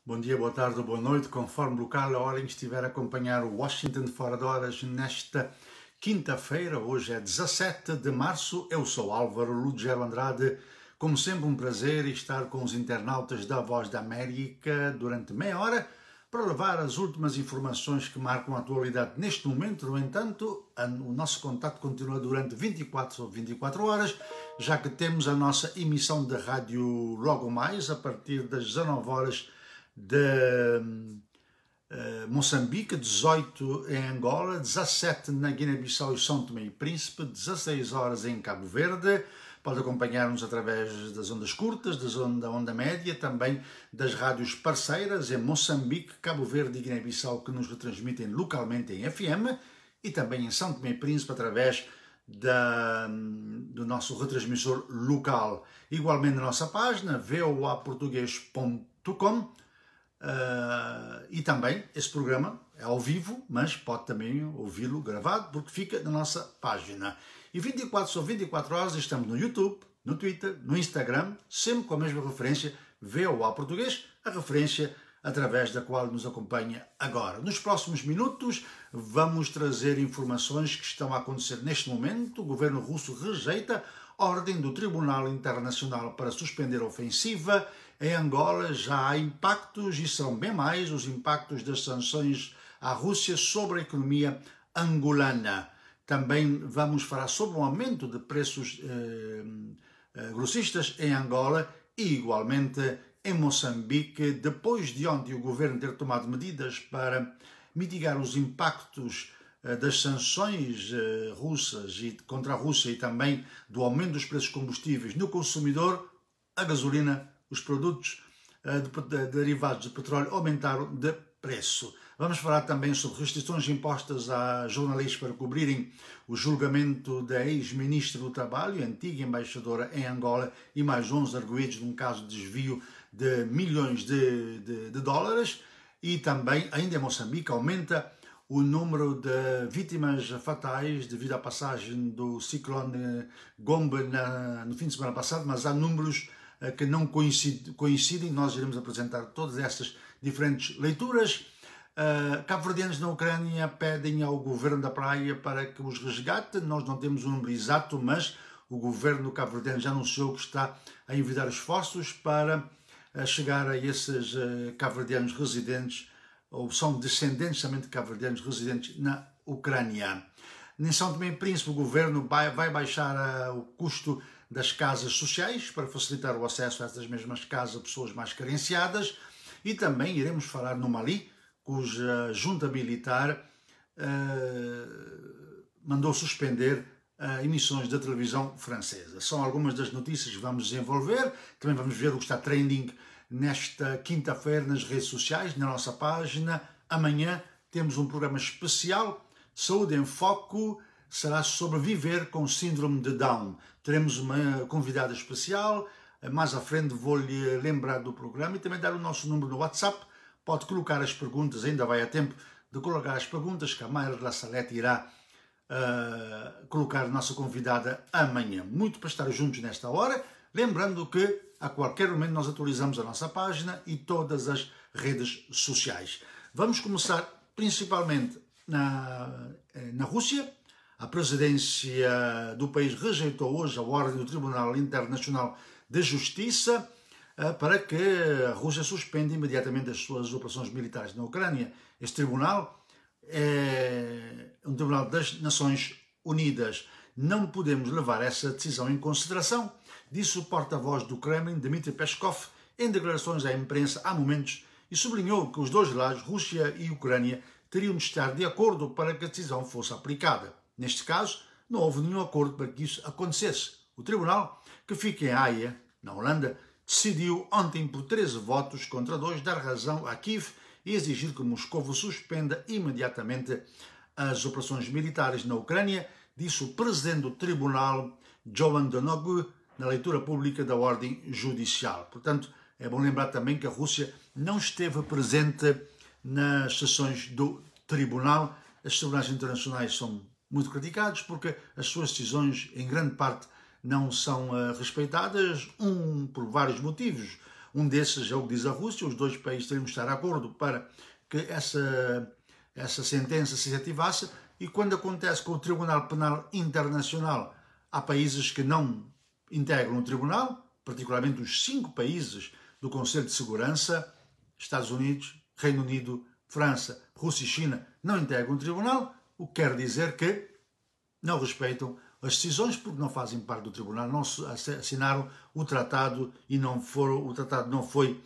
Bom dia, boa tarde ou boa noite, conforme local a hora em que estiver a acompanhar o Washington Fora de Horas nesta quinta-feira. Hoje é 17 de março. Eu sou Álvaro Lugero Andrade. Como sempre, um prazer estar com os internautas da Voz da América durante meia hora para levar as últimas informações que marcam a atualidade neste momento. No entanto, o nosso contato continua durante 24 horas, já que temos a nossa emissão de rádio logo mais, a partir das 19 horas de Moçambique, 18 em Angola, 17 na Guiné-Bissau e São Tomé e Príncipe, 16 horas em Cabo Verde. Pode acompanhar-nos através das ondas curtas, da onda média, também das rádios parceiras em Moçambique, Cabo Verde e Guiné-Bissau, que nos retransmitem localmente em FM, e também em São Tomé e Príncipe através do nosso retransmissor local. Igualmente na nossa página voaportugues.com. E também esse programa é ao vivo, mas pode também ouvi-lo gravado, porque fica na nossa página. E 24 horas estamos no YouTube, no Twitter, no Instagram, sempre com a mesma referência, VOA Português, a referência através da qual nos acompanha agora. Nos próximos minutos vamos trazer informações que estão a acontecer neste momento. O governo russo rejeita a ordem do Tribunal Internacional para suspender a ofensiva. Em Angola já há impactos, e são bem mais os impactos das sanções à Rússia sobre a economia angolana. Também vamos falar sobre o aumento de preços grossistas em Angola e igualmente em Moçambique, depois de ontem o governo ter tomado medidas para mitigar os impactos das sanções russas contra a Rússia e também do aumento dos preços dos combustíveis no consumidor. A gasolina, os produtos derivados de petróleo aumentaram de preço. Vamos falar também sobre restrições impostas a jornalistas para cobrirem o julgamento da ex-ministra do Trabalho, antiga embaixadora em Angola, e mais 11 arguidos num caso de desvio de milhões de dólares. E também, ainda em Moçambique, aumenta o número de vítimas fatais devido à passagem do ciclone Gombe no fim de semana passado, mas há números que não coincidem. Nós iremos apresentar todas estas diferentes leituras. Cabo-verdianos na Ucrânia pedem ao governo da praia para que os resgate. Nós não temos um número exato, mas o governo cabo-verdiano já anunciou que está a envidar esforços para chegar a esses cabo-verdianos residentes, ou são descendentes também de cabo-verdianos residentes na Ucrânia. Em São Tomé e Príncipe, o governo vai baixar o custo das casas sociais para facilitar o acesso a essas mesmas casas a pessoas mais carenciadas. E também iremos falar no Mali, cuja junta militar mandou suspender emissões da televisão francesa. São algumas das notícias que vamos desenvolver. Também vamos ver o que está trending nesta quinta-feira nas redes sociais, na nossa página. Amanhã temos um programa especial, Saúde em Foco, será sobre viver com síndrome de Down. Teremos uma convidada especial. Mais à frente vou-lhe lembrar do programa e também dar o nosso número no WhatsApp. Pode colocar as perguntas, ainda vai a tempo de colocar as perguntas, que a Mayra La Salete irá colocar a nossa convidada amanhã. Muito para estar juntos nesta hora. Lembrando que a qualquer momento nós atualizamos a nossa página e todas as redes sociais. Vamos começar principalmente na Rússia. A presidência do país rejeitou hoje a ordem do Tribunal Internacional de Justiça para que a Rússia suspenda imediatamente as suas operações militares na Ucrânia. Este tribunal é um tribunal das Nações Unidas. Não podemos levar essa decisão em consideração, disse o porta-voz do Kremlin, Dmitry Peskov, em declarações à imprensa há momentos, e sublinhou que os dois lados, Rússia e Ucrânia, teriam de estar de acordo para que a decisão fosse aplicada. Neste caso, não houve nenhum acordo para que isso acontecesse. O tribunal, que fica em Haia, na Holanda, decidiu ontem por 13 votos contra 2 dar razão a Kiev e exigir que Moscou suspenda imediatamente as operações militares na Ucrânia, disse o presidente do tribunal, Jovan Donoghue, na leitura pública da ordem judicial. Portanto, é bom lembrar também que a Rússia não esteve presente nas sessões do tribunal. Os tribunais internacionais são muito criticados porque as suas decisões, em grande parte, não são respeitadas, por vários motivos. Um desses é o que diz a Rússia. Os dois países teriam de estar de acordo para que essa sentença se ativasse, e quando acontece com o Tribunal Penal Internacional, há países que não integram o tribunal, particularmente os 5 países do Conselho de Segurança: Estados Unidos, Reino Unido, França, Rússia e China, não integram o tribunal, o que quer dizer que não respeitam as decisões porque não fazem parte do tribunal, não assinaram o tratado e o tratado não foi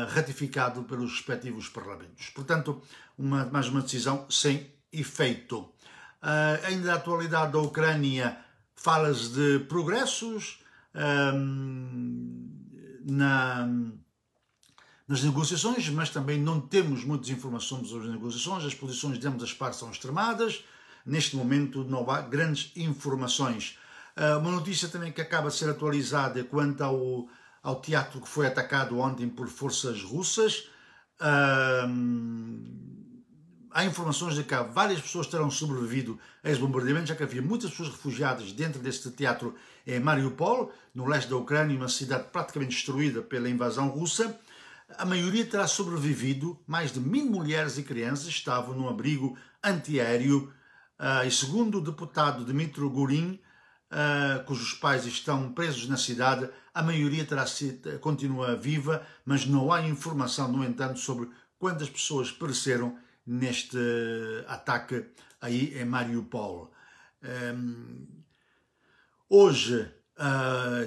ratificado pelos respectivos parlamentos. Portanto, mais uma decisão sem efeito. Ainda na atualidade da Ucrânia, fala-se de progressos nas negociações, mas também não temos muitas informações sobre as negociações. As posições de ambas as partes são extremadas. Neste momento não há grandes informações. Uma notícia também que acaba de ser atualizada é quanto ao teatro que foi atacado ontem por forças russas. Há informações de que várias pessoas terão sobrevivido a esse bombardeamento, já que havia muitas pessoas refugiadas dentro deste teatro em Mariupol, no leste da Ucrânia, uma cidade praticamente destruída pela invasão russa. A maioria terá sobrevivido. Mais de 1000 mulheres e crianças estavam num abrigo antiaéreo. E segundo o deputado Dmitry Gurin, cujos pais estão presos na cidade, a maioria continua viva, mas não há informação, no entanto, sobre quantas pessoas pereceram neste ataque aí em Mariupol. Hoje,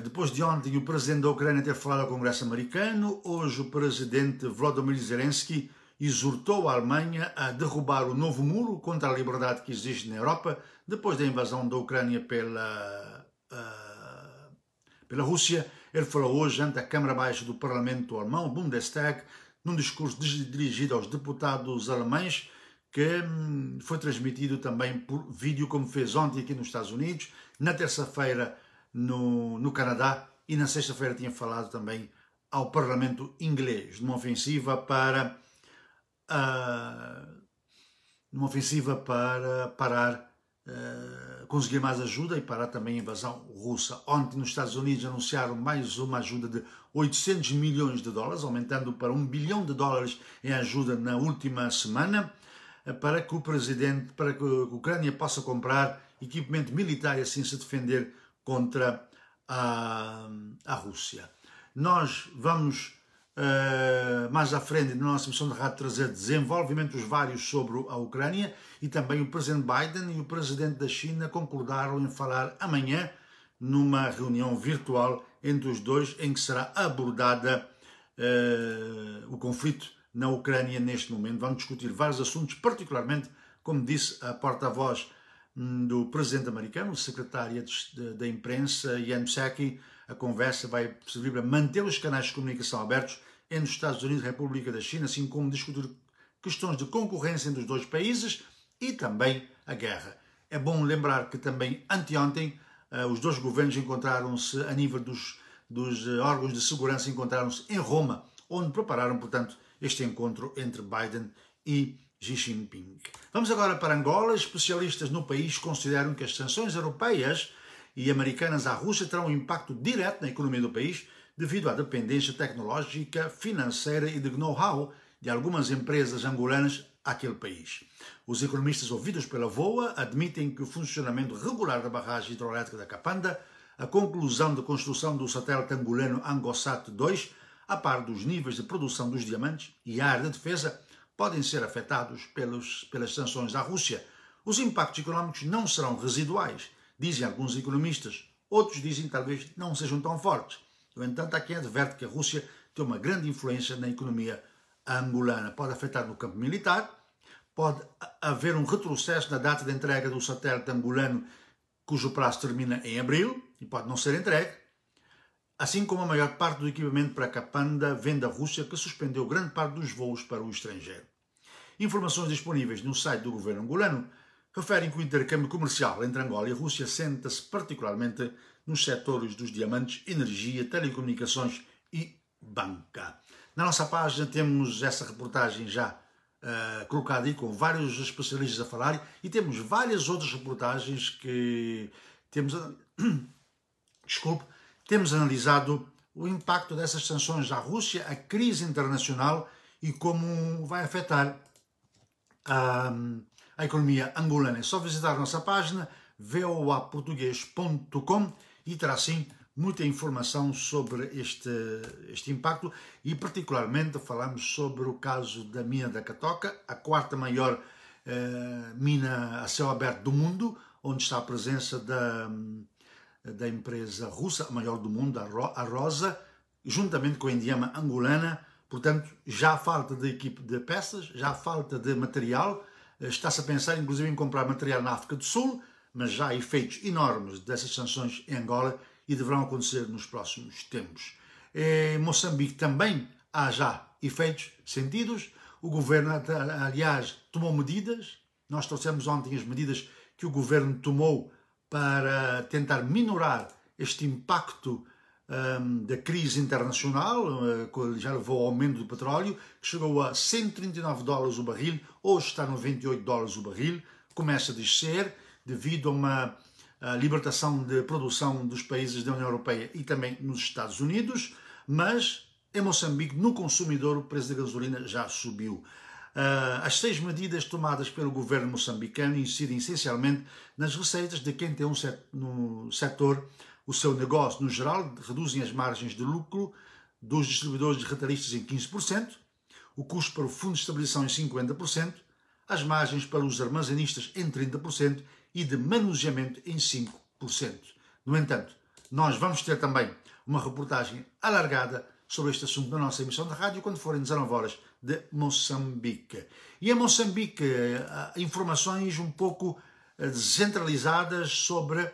depois de ontem o presidente da Ucrânia ter falado ao Congresso americano, hoje o presidente Volodymyr Zelensky exortou a Alemanha a derrubar o novo muro contra a liberdade que existe na Europa depois da invasão da Ucrânia pela Rússia. Ele falou hoje ante a Câmara Baixa do Parlamento Alemão, o Bundestag, num discurso dirigido aos deputados alemães, que foi transmitido também por vídeo, como fez ontem aqui nos Estados Unidos, na terça-feira no Canadá, e na sexta-feira tinha falado também ao Parlamento inglês, numa ofensiva para parar, conseguir mais ajuda e parar também a invasão russa. Ontem nos Estados Unidos anunciaram mais uma ajuda de 800 milhões de dólares, aumentando para $1 bilhão em ajuda na última semana, para que a Ucrânia possa comprar equipamento militar e assim se defender contra a Rússia. Nós vamos mais à frente na nossa emissão de rádio trazer desenvolvimentos vários sobre a Ucrânia, e também o presidente Biden e o presidente da China concordaram em falar amanhã numa reunião virtual entre os dois, em que será abordada o conflito na Ucrânia neste momento. Vamos discutir vários assuntos, particularmente, como disse a porta-voz do presidente americano, o secretário da imprensa, Jen Psaki. A conversa vai servir para manter os canais de comunicação abertos entre os Estados Unidos e a República da China, assim como discutir questões de concorrência entre os dois países e também a guerra. É bom lembrar que também anteontem os dois governos encontraram-se a nível dos órgãos de segurança, encontraram-se em Roma, onde prepararam, portanto, este encontro entre Biden e Xi Jinping. Vamos agora para Angola. Especialistas no país consideram que as sanções europeias e americanas à Rússia terão um impacto direto na economia do país devido à dependência tecnológica, financeira e de know-how de algumas empresas angolanas àquele país. Os economistas ouvidos pela VOA admitem que o funcionamento regular da barragem hidroelétrica da Capanda, a conclusão da construção do satélite angolano Angosat 2, a par dos níveis de produção dos diamantes e a área de defesa, podem ser afetados pelas sanções à Rússia. Os impactos económicos não serão residuais, dizem alguns economistas. Outros dizem que talvez não sejam tão fortes. No entanto, há quem adverte que a Rússia tem uma grande influência na economia angolana. Pode afetar no campo militar, pode haver um retrocesso na data de entrega do satélite angolano, cujo prazo termina em abril e pode não ser entregue, assim como a maior parte do equipamento para a Capanda vem da Rússia, que suspendeu grande parte dos voos para o estrangeiro. Informações disponíveis no site do governo angolano referem que o intercâmbio comercial entre Angola e a Rússia assenta-se particularmente nos setores dos diamantes, energia, telecomunicações e banca. Na nossa página temos essa reportagem já colocada aí, com vários especialistas a falar, e temos várias outras reportagens que temos analisado o impacto dessas sanções à Rússia, a crise internacional e como vai afetar a economia angolana. É só visitar a nossa página voaportugues.com e terá sim muita informação sobre este impacto e particularmente falamos sobre o caso da mina da Catoca, a quarta maior mina a céu aberto do mundo, onde está a presença da empresa russa, a maior do mundo, a Rosa, juntamente com a Indiama angolana. Portanto, já há falta de equipe de peças, já há falta de material, está-se a pensar inclusive em comprar material na África do Sul, mas já há efeitos enormes dessas sanções em Angola e deverão acontecer nos próximos tempos. Em Moçambique também há já efeitos sentidos. O governo, aliás, tomou medidas. Nós trouxemos ontem as medidas que o governo tomou para tentar minorar este impacto da crise internacional, que já levou ao aumento do petróleo, que chegou a $139 o barril, hoje está a $98 o barril, começa a descer devido a uma libertação de produção dos países da União Europeia e também nos Estados Unidos, mas em Moçambique, no consumidor, o preço da gasolina já subiu. As 6 medidas tomadas pelo governo moçambicano incidem essencialmente nas receitas de quem tem no setor o seu negócio. No geral, reduzem as margens de lucro dos distribuidores de retalhistas em 15%, o custo para o fundo de estabilização em 50%, as margens para os armazenistas em 30% e de manuseamento em 5%. No entanto, nós vamos ter também uma reportagem alargada sobre este assunto na nossa emissão de rádio quando forem 19 horas de Moçambique. E em Moçambique, informações um pouco descentralizadas sobre,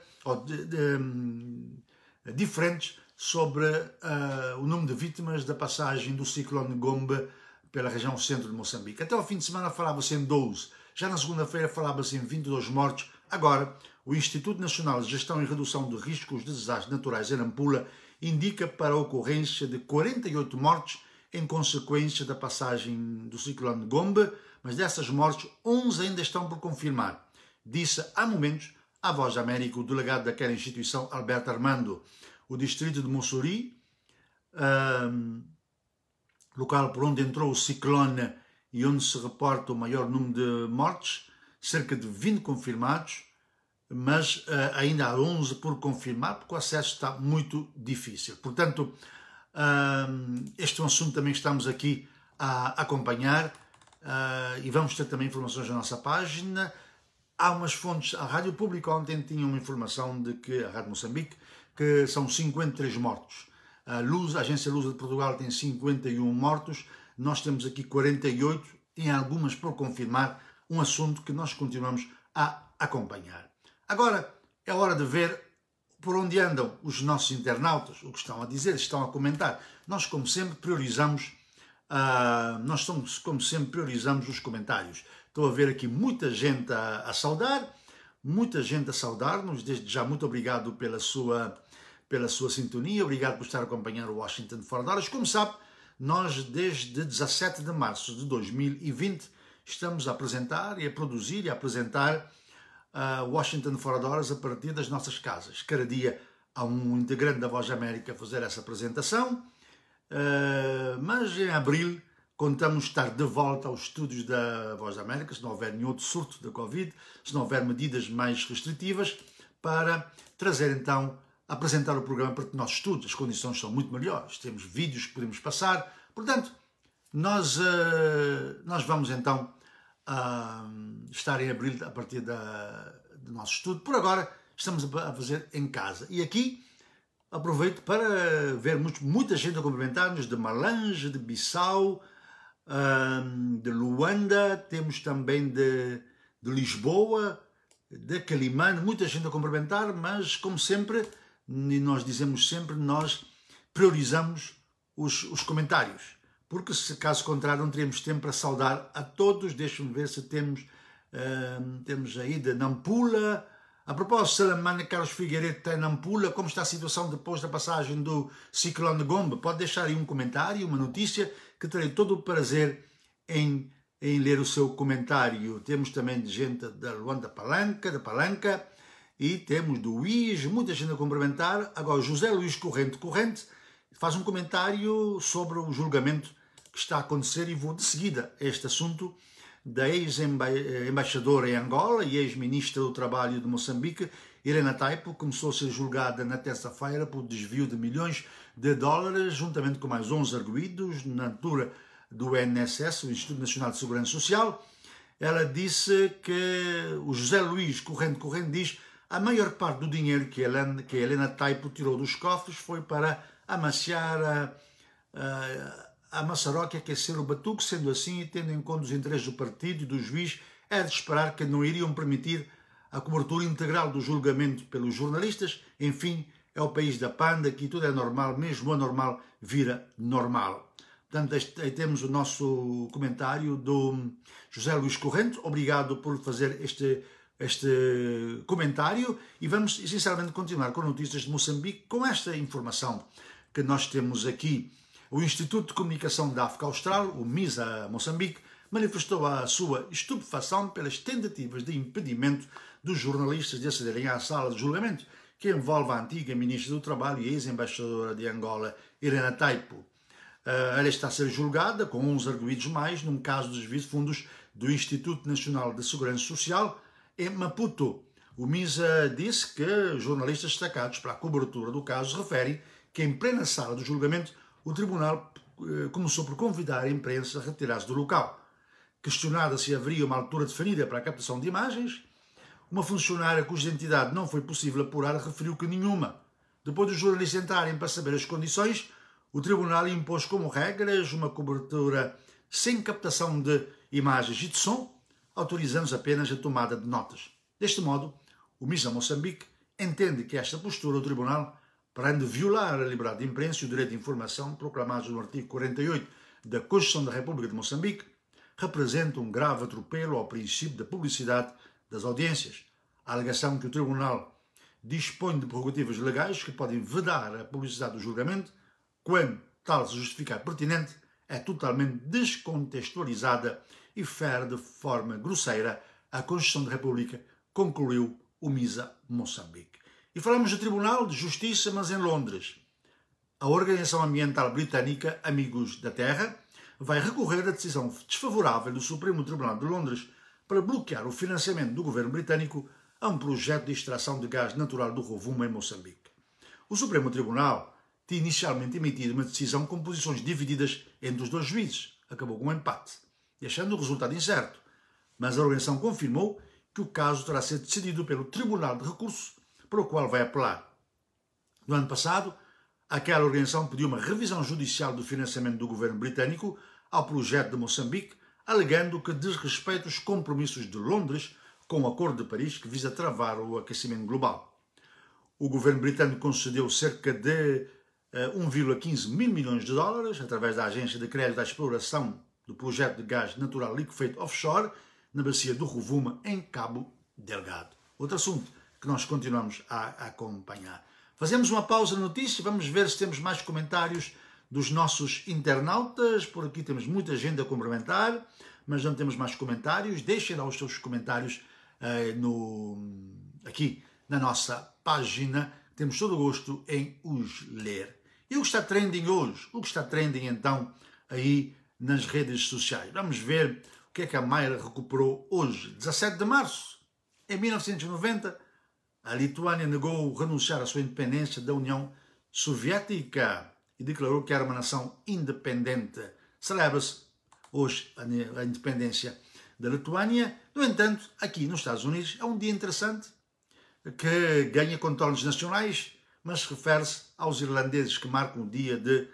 diferentes sobre o número de vítimas da passagem do ciclone Gombe pela região centro de Moçambique. Até ao fim de semana falava-se em 12, já na segunda-feira falava-se em 22 mortos. Agora, o Instituto Nacional de Gestão e Redução de Riscos de Desastres Naturais em Nampula indica para a ocorrência de 48 mortes em consequência da passagem do ciclone Gombe, mas dessas mortes, 11 ainda estão por confirmar, disse há momentos à Voz da América o delegado daquela instituição, Alberto Armando. O distrito de Mussuri, local por onde entrou o ciclone e onde se reporta o maior número de mortes, cerca de 20 confirmados, mas ainda há 11 por confirmar, porque o acesso está muito difícil. Portanto, este é um assunto também que estamos aqui a acompanhar e vamos ter também informações na nossa página. Há umas fontes, a Rádio Pública ontem tinha uma informação de que, a Rádio Moçambique, que são 53 mortos. A Agência Lusa de Portugal tem 51 mortos, nós temos aqui 48, em algumas por confirmar, um assunto que nós continuamos a acompanhar. Agora é hora de ver por onde andam os nossos internautas, o que estão a dizer, estão a comentar. Nós, como sempre, priorizamos os comentários. Estou a ver aqui muita gente a saudar, muita gente a saudar-nos. Desde já, muito obrigado pela sua sintonia, obrigado por estar a acompanhar o Washington Fora de Horas. Como sabe, nós desde 17 de março de 2020 estamos a apresentar e a produzir e a apresentar Washington Fora de Horas a partir das nossas casas. Cada dia há um integrante da Voz da América a fazer essa apresentação, mas em abril contamos estar de volta aos estúdios da Voz da América, se não houver nenhum outro surto da Covid, se não houver medidas mais restritivas, para trazer então, apresentar o programa para os nossos estúdios. As condições são muito melhores, temos vídeos que podemos passar, portanto, nós vamos então estar em abril a partir do nosso estúdio. Por agora estamos a fazer em casa. E aqui aproveito para ver muita gente a cumprimentar-nos de Malange, de Bissau, de Luanda, temos também de Lisboa, de Quelimane, muita gente a cumprimentar, mas como sempre, e nós dizemos sempre, nós priorizamos os comentários, porque se caso contrário não teríamos tempo para saudar a todos. Deixem-me ver se temos aí de Nampula. A propósito, Salamana Carlos Figueiredo está em Nampula. Como está a situação depois da passagem do ciclone Gombe? Pode deixar aí um comentário, uma notícia, que terei todo o prazer em ler o seu comentário. Temos também de gente da Luanda da Palanca, e temos do Luís, muita gente a cumprimentar. Agora, José Luís Corrente, faz um comentário sobre o julgamento que está a acontecer e vou de seguida a este assunto da ex-embaixadora em Angola e ex-ministra do Trabalho de Moçambique, Helena Taipo, começou a ser julgada na terça-feira por desvio de milhões de dólares, juntamente com mais 11 arguidos, na altura do INSS, o Instituto Nacional de Segurança Social. Ela disse que o José Luís Corrente diz a maior parte do dinheiro que a Helena Taipo tirou dos cofres foi para amaciar a maçaroca e aquecer o batuque. Sendo assim, e tendo em conta os interesses do partido e do juiz, é de esperar que não iriam permitir a cobertura integral do julgamento pelos jornalistas. Enfim, é o país da panda, aqui tudo é normal, mesmo o anormal vira normal. Portanto, aí temos o nosso comentário do José Luís Corrente. Obrigado por fazer este comentário e vamos, sinceramente, continuar com notícias de Moçambique com esta informação que nós temos aqui. O Instituto de Comunicação da África Austral, o MISA Moçambique, manifestou a sua estupefação pelas tentativas de impedimento dos jornalistas de acederem à sala de julgamento, que envolve a antiga ministra do Trabalho e ex-embaixadora de Angola, Helena Taipo. Ela está a ser julgada com 11 arguidos mais num caso de desvio de fundos do Instituto Nacional de Segurança Social em Maputo. O MISA disse que jornalistas destacados para a cobertura do caso referem que em plena sala do julgamento o tribunal começou por convidar a imprensa a retirar-se do local. Questionada se haveria uma altura definida para a captação de imagens, uma funcionária cuja identidade não foi possível apurar referiu que nenhuma. Depois dos jornalistas entrarem para saber as condições, o tribunal impôs como regras uma cobertura sem captação de imagens e de som, autorizando apenas a tomada de notas. Deste modo, o MISA Moçambique entende que esta postura do tribunal, para de violar a liberdade de imprensa e o direito de informação proclamados no artigo 48 da Constituição da República de Moçambique, representa um grave atropelo ao princípio da publicidade das audiências. A alegação que o tribunal dispõe de prerrogativas legais que podem vedar a publicidade do julgamento, quando tal se justificar pertinente, é totalmente descontextualizada e fere de forma grosseira a Constituição da República, concluiu o MISA Moçambique. E falamos do Tribunal de Justiça, mas em Londres. A Organização Ambiental Britânica Amigos da Terra vai recorrer à decisão desfavorável do Supremo Tribunal de Londres para bloquear o financiamento do governo britânico a um projeto de extração de gás natural do Rovuma em Moçambique. O Supremo Tribunal tinha inicialmente emitido uma decisão com posições divididas entre os dois juízes, acabou com um empate, deixando o resultado incerto, mas a organização confirmou que o caso terá sido decidido pelo Tribunal de Recurso, para o qual vai apelar. No ano passado, aquela organização pediu uma revisão judicial do financiamento do governo britânico ao projeto de Moçambique, alegando que desrespeita os compromissos de Londres com o Acordo de Paris que visa travar o aquecimento global. O governo britânico concedeu cerca de 1,15 mil milhões de dólares através da Agência de Crédito à Exploração do projeto de gás natural liquefeito offshore na bacia do Rovuma, em Cabo Delgado. Outro assunto que nós continuamos a acompanhar. Fazemos uma pausa na notícia, vamos ver se temos mais comentários dos nossos internautas. Por aqui temos muita gente a cumprimentar, mas não temos mais comentários. Deixem lá os seus comentários aqui na nossa página. Temos todo o gosto em os ler. E o que está trending hoje? O que está trending então aí nas redes sociais? Vamos ver o que é que a Mayra recuperou hoje. 17 de março, em 1990, a Lituânia negou renunciar à sua independência da União Soviética e declarou que era uma nação independente. Celebra-se hoje a independência da Lituânia. No entanto, aqui nos Estados Unidos é um dia interessante que ganha contornos nacionais, mas refere-se aos irlandeses que marcam o dia de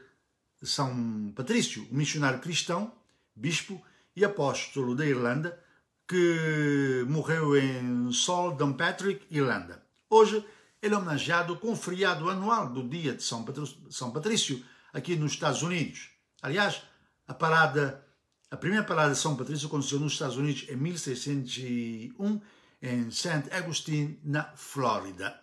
São Patrício, um missionário cristão, bispo e apóstolo da Irlanda, que morreu em Sol Downpatrick, Irlanda. Hoje ele é homenageado com o feriado anual do dia de São Patrício, aqui nos Estados Unidos. Aliás, a primeira parada de São Patrício aconteceu nos Estados Unidos em 1601, em St. Augustine, na Flórida.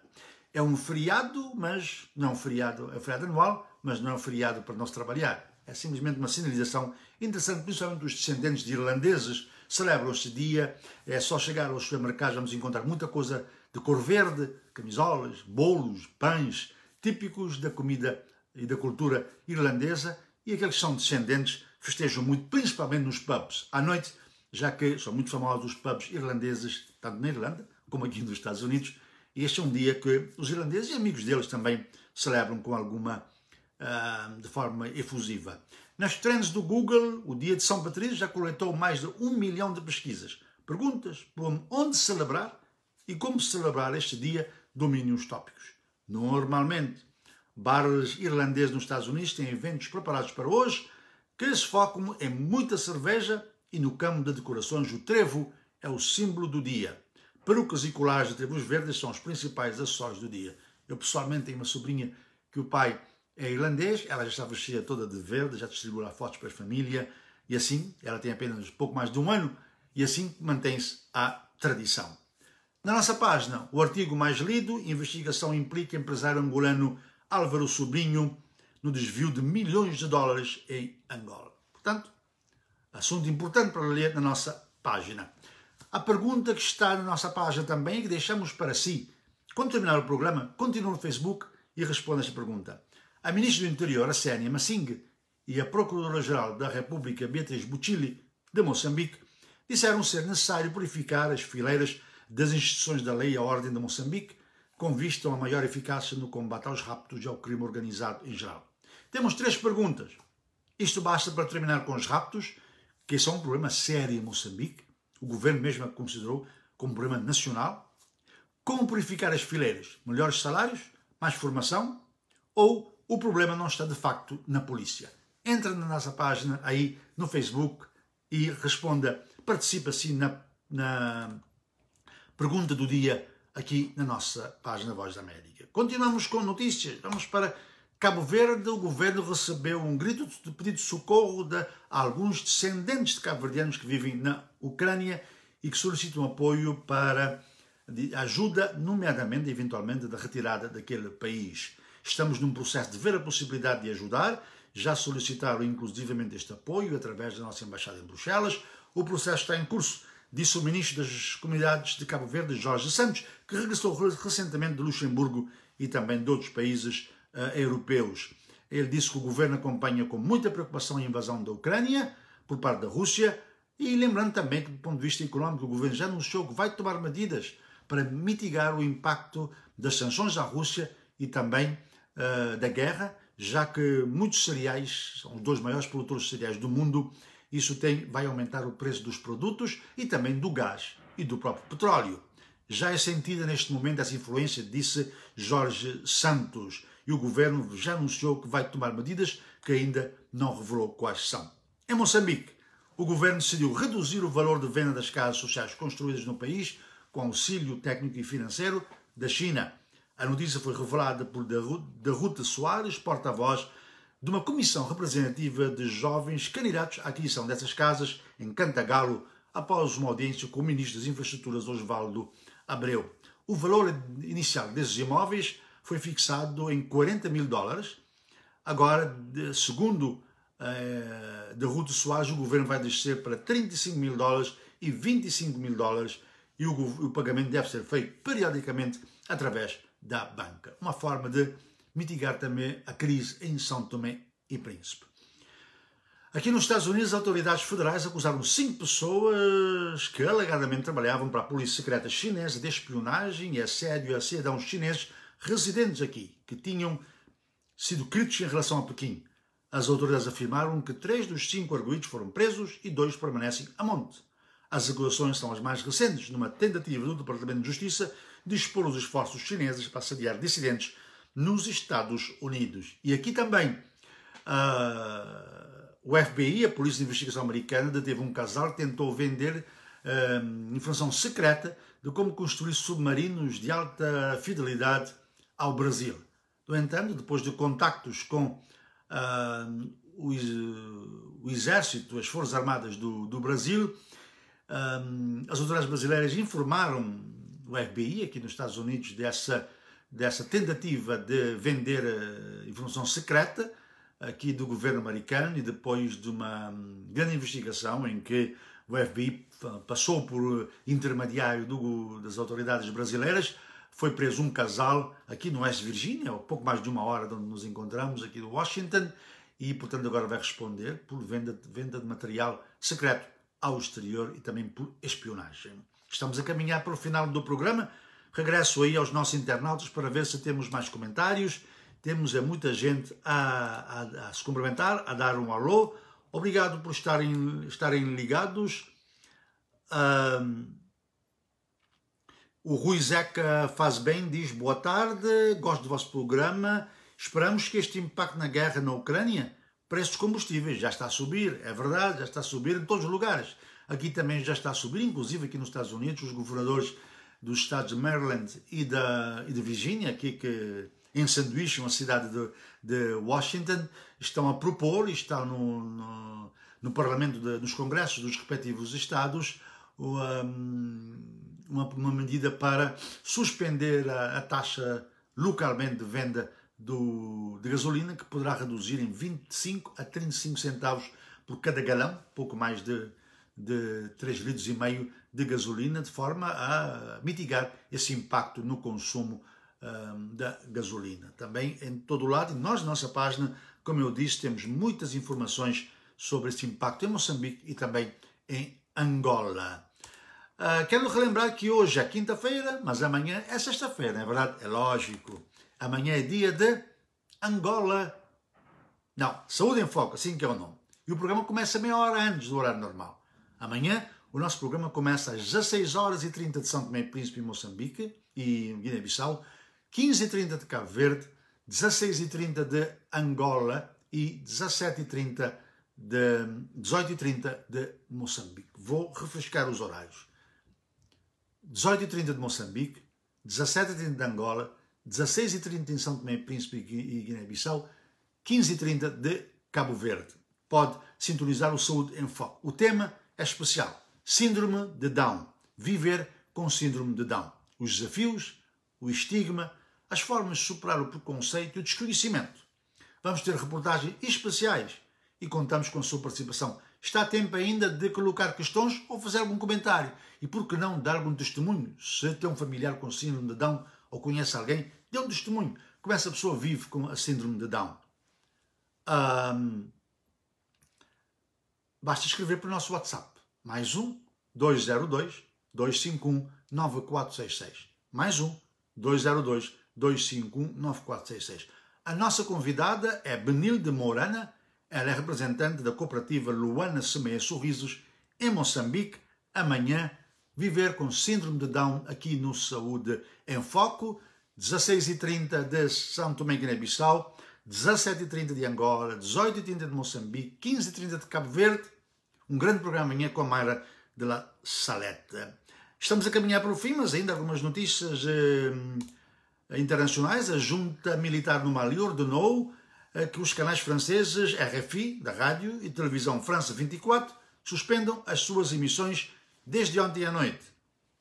É um feriado, mas não é um feriado, é um feriado anual, mas não é um feriado para nós trabalhar. É simplesmente uma sinalização interessante, principalmente os descendentes de irlandeses celebram este dia. É só chegar aos supermercados, vamos encontrar muita coisa de cor verde, camisolas, bolos, pães, típicos da comida e da cultura irlandesa, e aqueles que são descendentes festejam muito, principalmente nos pubs à noite, já que são muito famosos os pubs irlandeses, tanto na Irlanda como aqui nos Estados Unidos, e este é um dia que os irlandeses e amigos deles também celebram com alguma, de forma efusiva. Nas trends do Google, o dia de São Patrício já coletou mais de 1 milhão de pesquisas. Perguntas como onde celebrar e como celebrar este dia dominam os tópicos. Normalmente, bares irlandeses nos Estados Unidos têm eventos preparados para hoje que se focam em muita cerveja e no campo de decorações o trevo é o símbolo do dia. Perucas e colares de trevos verdes são os principais acessórios do dia. Eu pessoalmente tenho uma sobrinha que o pai é irlandês, ela já está vestida toda de verde, já distribuiu lá fotos para a família e assim, ela tem apenas pouco mais de um ano e assim mantém-se a tradição. Na nossa página, o artigo mais lido, investigação implica empresário angolano Álvaro Sobrinho no desvio de milhões de dólares em Angola. Portanto, assunto importante para ler na nossa página. A pergunta que está na nossa página também, que deixamos para si, quando terminar o programa, continue no Facebook e responda esta pergunta. A Ministra do Interior, a Sénia Massingue, e a Procuradora-Geral da República, Beatriz Buchili, de Moçambique, disseram ser necessário purificar as fileiras das instituições da lei e a ordem de Moçambique, com vista a uma maior eficácia no combate aos raptos e ao crime organizado em geral. Temos 3 perguntas. Isto basta para terminar com os raptos, que são um problema sério em Moçambique. O governo mesmo a considerou como um problema nacional. Como purificar as fileiras? Melhores salários? Mais formação? Ou o problema não está de facto na polícia? Entra na nossa página aí no Facebook e responda, participe assim na pergunta do dia aqui na nossa página Voz da América. Continuamos com notícias. Vamos para Cabo Verde. O governo recebeu um grito de pedido de socorro de alguns descendentes de cabo-verdianos que vivem na Ucrânia e que solicitam apoio para ajuda, nomeadamente, eventualmente, da retirada daquele país. Estamos num processo de ver a possibilidade de ajudar. Já solicitaram inclusivamente este apoio através da nossa embaixada em Bruxelas. O processo está em curso, disse o ministro das Comunidades de Cabo Verde, Jorge Santos, que regressou recentemente de Luxemburgo e também de outros países europeus. Ele disse que o governo acompanha com muita preocupação a invasão da Ucrânia por parte da Rússia e lembrando também que, do ponto de vista económico, o governo já anunciou que vai tomar medidas para mitigar o impacto das sanções à Rússia e também da guerra, já que muitos cereais, são os 2 maiores produtores de cereais do mundo, isso vai aumentar o preço dos produtos e também do gás e do próprio petróleo. Já é sentida neste momento essa influência, disse Jorge Santos, e o governo já anunciou que vai tomar medidas que ainda não revelou quais são. Em Moçambique, o governo decidiu reduzir o valor de venda das casas sociais construídas no país com auxílio técnico e financeiro da China. A notícia foi revelada por Daruta Soares, porta-voz de uma comissão representativa de jovens candidatos à aquisição dessas casas em Cantagalo, após uma audiência com o ministro das Infraestruturas, Osvaldo Abreu. O valor inicial desses imóveis foi fixado em 40 mil dólares. Agora, segundo Daruta Soares, o governo vai descer para 35 mil dólares e 25 mil dólares e o pagamento deve ser feito periodicamente através da banca. Uma forma de mitigar também a crise em São Tomé e Príncipe. Aqui nos Estados Unidos, as autoridades federais acusaram 5 pessoas que alegadamente trabalhavam para a polícia secreta chinesa de espionagem e assédio a cidadãos chineses residentes aqui, que tinham sido críticos em relação a Pequim. As autoridades afirmaram que 3 dos 5 arguidos foram presos e 2 permanecem a monte. As acusações são as mais recentes numa tentativa do Departamento de Justiça de expor os esforços chineses para assediar dissidentes nos Estados Unidos. E aqui também o FBI, a Polícia de Investigação Americana, deteve um casal que tentou vender informação secreta de como construir submarinos de alta fidelidade ao Brasil. No entanto, depois de contactos com o Exército, as Forças Armadas do Brasil, as autoridades brasileiras informaram o FBI, aqui nos Estados Unidos, dessa tentativa de vender informação secreta aqui do governo americano, e depois de uma grande investigação em que o FBI passou por intermediário das autoridades brasileiras, foi preso um casal aqui no West Virginia, há pouco mais de uma hora de onde nos encontramos, aqui do Washington, e, portanto, agora vai responder por venda de material secreto ao exterior e também por espionagem. Estamos a caminhar para o final do programa. Regresso aí aos nossos internautas para ver se temos mais comentários. Temos muita gente a se cumprimentar, a dar um alô. Obrigado por estarem ligados. O Rui Zeca faz bem, diz boa tarde, gosto do vosso programa. Esperamos que este impacto na guerra na Ucrânia, preços de combustíveis, já está a subir, é verdade, já está a subir em todos os lugares. Aqui também já está a subir, inclusive aqui nos Estados Unidos, os governadores dos estados de Maryland e de Virgínia, aqui que ensanduícham a cidade de Washington, estão a propor, e estão no Parlamento, nos congressos dos respectivos estados, uma medida para suspender a taxa localmente de venda de gasolina, que poderá reduzir em 25 a 35 centavos por cada galão, pouco mais de 3,5 litros de gasolina, de forma a mitigar esse impacto no consumo da gasolina. Também em todo o lado, e nós, na nossa página, como eu disse, temos muitas informações sobre esse impacto em Moçambique e também em Angola. Quero relembrar que hoje é quinta-feira, mas amanhã é sexta-feira, não é verdade? É lógico. Amanhã é dia de Angola. Não, Saúde em Foco, assim que é o nome. E o programa começa meia hora antes do horário normal. Amanhã o nosso programa começa às 16h30 de São Tomé e Príncipe, em Moçambique e Guiné-Bissau, 15h30 de Cabo Verde, 16h30 de Angola e 18h30 de Moçambique. Vou refrescar os horários. 18h30 de Moçambique, 17h30 de Angola, 16h30 em São Tomé e Príncipe e Guiné-Bissau, 15h30 de Cabo Verde. Pode sintonizar o Saúde em Foco. O tema é especial. Síndrome de Down. Viver com síndrome de Down. Os desafios, o estigma, as formas de superar o preconceito e o desconhecimento. Vamos ter reportagens especiais e contamos com a sua participação. Está a tempo ainda de colocar questões ou fazer algum comentário. E por que não dar algum testemunho? Se tem um familiar com síndrome de Down ou conhece alguém, dê um testemunho. Como essa pessoa vive com a síndrome de Down. Basta escrever para o nosso WhatsApp. Mais 202-251-9466. Mais 202-251-9466. A nossa convidada é Benilde Mourana. Ela é representante da cooperativa Luana Semeia Sorrisos, em Moçambique. Amanhã, viver com síndrome de Down aqui no Saúde em Foco. 16h30 de São Tomé e Guiné-Bissau, 17h30 de Angola, 18h30 de Moçambique, 15h30 de Cabo Verde. Um grande programa amanhã com a Mayra de la Salette. Estamos a caminhar para o fim, mas ainda algumas notícias internacionais. A junta militar no Mali ordenou que os canais franceses RFI, da rádio, e televisão França 24 suspendam as suas emissões desde ontem à noite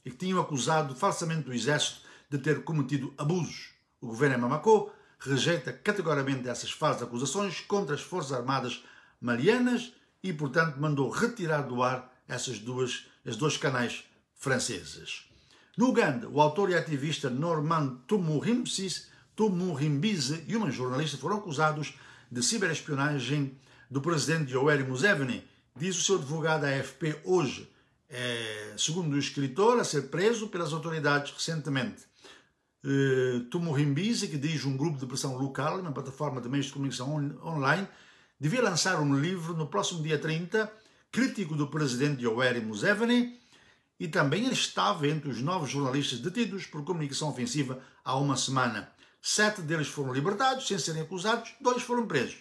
e que tinham acusado falsamente o exército de ter cometido abusos. O governo em Bamako rejeita categoricamente essas falsas acusações contra as Forças Armadas malianas e, portanto, mandou retirar do ar esses dois canais franceses. No Uganda, o autor e ativista Norman Tumuhimbise e uma jornalista foram acusados de ciberespionagem do presidente Yoweri Museveni, diz o seu advogado à AFP hoje. Segundo o escritor, a ser preso pelas autoridades recentemente. Tumuhimbise, que dirige um grupo de pressão local, uma plataforma de meios de comunicação online, devia lançar um livro no próximo dia 30, crítico do presidente Yoweri Museveni, e também ele estava entre os 9 jornalistas detidos por comunicação ofensiva há uma semana. 7 deles foram libertados sem serem acusados, 2 foram presos.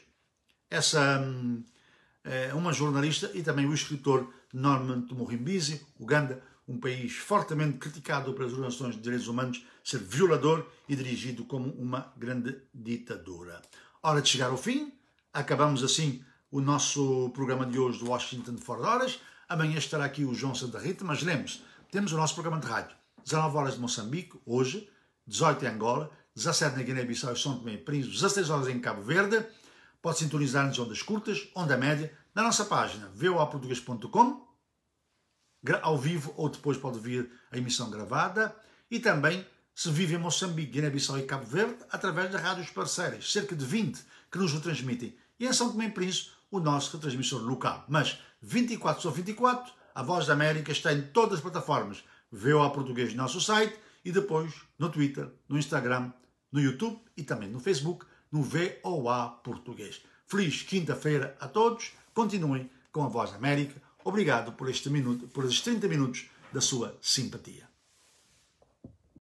Uma jornalista e também o escritor Norman Tumuhimbise. Uganda, um país fortemente criticado pelas organizações de direitos humanos, ser violador e dirigido como uma grande ditadura. Hora de chegar ao fim. Acabamos assim o nosso programa de hoje do Washington Fora de Horas. Amanhã estará aqui o João Santa Rita, mas lembre-se, temos o nosso programa de rádio. 19 horas de Moçambique, hoje, 18 em Angola, 17 na Guiné-Bissau e São Tomé e Príncipe, 16 horas em Cabo Verde. Pode sintonizar-nos ondas curtas, onda média, na nossa página voaportugues.com, ao vivo, ou depois pode vir a emissão gravada, e também se vive em Moçambique, Guiné-Bissau e Cabo Verde, através das rádios parceiras, cerca de 20 que nos retransmitem. E em São Tomé e Príncipe, o nosso retransmissor local. Mas 24 sobre 24, a Voz da América está em todas as plataformas. VOA Português no nosso site e depois no Twitter, no Instagram, no YouTube e também no Facebook, no VOA Português. Feliz quinta-feira a todos. Continuem com a Voz da América. Obrigado por estes 30 minutos da sua simpatia.